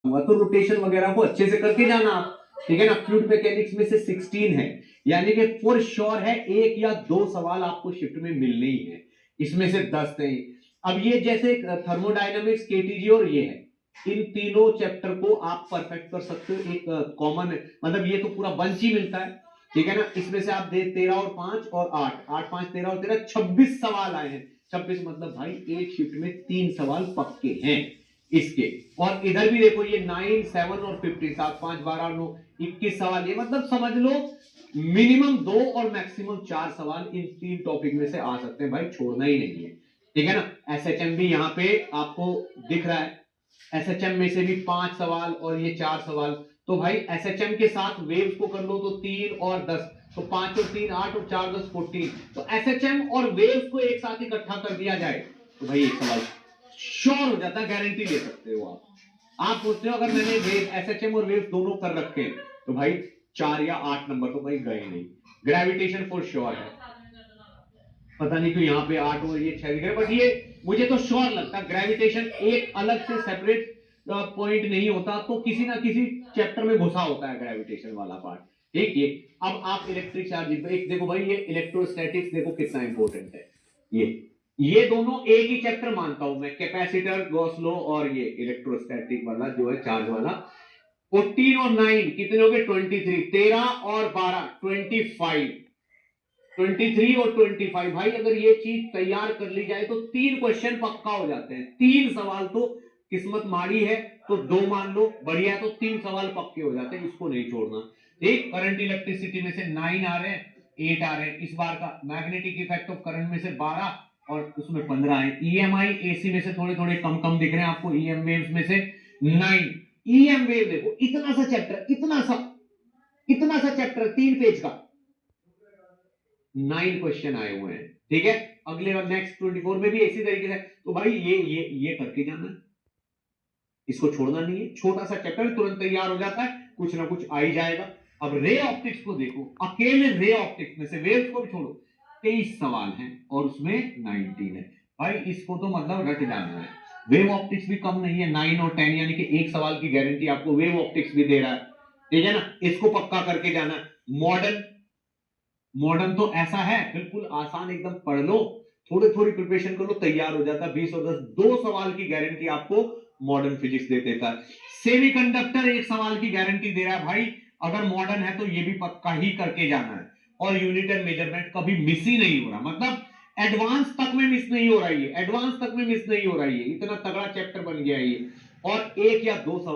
हुआ, तो रोटेशन वगैरह को अच्छे से करके जाना आप, ठीक है ना। फ्लूइड मैकेनिक्स में से 16 है, यानी कि फॉर श्योर है एक या दो सवाल आपको शिफ्ट में मिलने ही है, इसमें से 10 नहीं। अब ये जैसे थर्मोडायनामिक्स, केटीजी और ये है, इन तीनों चैप्टर को आप परफेक्ट कर सकते हो। एक कॉमन मतलब ये तो पूरा बंच ही मिलता है, ठीक है ना। इसमें से आप दे 13 और 5 और 8, 8 5 13 और 13 26 सवाल आए हैं। 26 मतलब भाई एक शिफ्ट में 3 सवाल पक्के हैं इसके। और इधर भी देखो ये 9 7 और 15, 7 5 12 9 21 सवाल, ये मतलब समझ लो मिनिमम 2 और मैक्सिमम 4 सवाल इन 3 टॉपिक में से आ सकते हैं भाई, छोड़ना ही नहीं है, ठीक है ना। एसएचएम भी यहाँ पे आपको दिख रहा है, एसएचएम में से भी 5 सवाल और ये 4 सवाल। तो भाई एसएचएम के साथ वेव्स को कर लो तो 3 और 10, तो 5 और 3 8 और 4 10 14। तो एसएचएम और वेव्स को एक साथ इकट्ठा कर दिया जाए तो भाई एक सवाल श्योर हो जाता है, गारंटी ले सकते हो आप सोचते हो अगर मैंने एसएचएम और वेव्स दोनों कर रखे हैं तो भाई 4 या 8 नंबर तो भाई गए नहीं। ग्रेविटेशन फॉर श्योर है, पता नहीं क्यों यहाँ पे 8 और ये 6 दिख रहे, बट ये मुझे तो श्योर लगता है ग्रेविटेशन एक अलग से सेपरेट पॉइंट नहीं होता, तो किसी ना किसी चैप्टर में घुसा होता है ग्रेविटेशन वाला पार्ट, ठीक है। अब आप इलेक्ट्रिक चार्ज एक देखो भाई, ये इलेक्ट्रोस्टैटिक्स देखो कितना इंपॉर्टेंट है। ये दोनों एक ही चैप्टर मानता हूं मैं, कैपेसिटर, गॉस लॉ और ये इलेक्ट्रोस्टैटिक वाला जो है चार्ज वाला। 14 और 9 कितने हो गए 23, 13 और 12 25, 23 और 25। भाई अगर ये चीज तैयार कर ली जाए तो 3 क्वेश्चन पक्का हो जाते हैं, 3 सवाल तो किस्मत माड़ी है तो 2 मान लो, बढ़िया है तो 3 सवाल पक्के हो जाते हैं, इसको नहीं छोड़ना, ठीक। करंट इलेक्ट्रिसिटी में से 9 आ रहे हैं, 8 आ रहे हैं इस बार का। मैग्नेटिक इफेक्ट ऑफ करंट में से 12 और उसमें 15 है। ईएमआई एसी में से थोड़े थोड़े कम कम दिख रहे हैं आपको, ईएम वेव्स में से 9। ईएम वेव देखो इतना सा चैप्टर, इतना सा चैप्टर 3 पेज का, 9 क्वेश्चन आए हुए हैं, ठीक है। अगले नेक्स्ट 24 में भी इसी तरीके से। तो भाई ये करके जाना है, इसको छोड़ना नहीं है। छोटा सा चैप्टर तुरंत तैयार हो जाता है, कुछ ना कुछ आ ही जाएगा। अब रे ऑप्टिक्स को देखो, अकेले रे ऑप्टिक्स में से, वेव्स को भी छोड़ो, 23 सवाल हैं और उसमें 19 है। भाई इसको तो मतलब रट जाना है। वेव ऑप्टिक्स भी कम नहीं है, 9 और 10 यानी कि एक सवाल की गारंटी आपको वेव ऑप्टिक्स भी दे रहा है, ठीक है ना। इसको पक्का करके जाना। मॉडर्न तो ऐसा है बिल्कुल आसान, एकदम पढ़ लो, थोड़ी थोड़ी प्रिपरेशन कर लो, तैयार हो जाता है। 20 और 10 2 सवाल की गारंटी आपको मॉडर्न फिजिक्स दे देता है। सेमीकंडक्टर 1 सवाल की गारंटी दे रहा है भाई, अगर मॉडर्न है तो ये भी पक्का ही करके जाना है। और यूनिट एंड मेजरमेंट कभी मिस ही नहीं हो रहा, मतलब एडवांस तक में मिस नहीं हो रहा है, एडवांस तक में मिस नहीं हो रहा है, इतना तगड़ा चैप्टर बन गया है ये। और 1 या 2 सवाल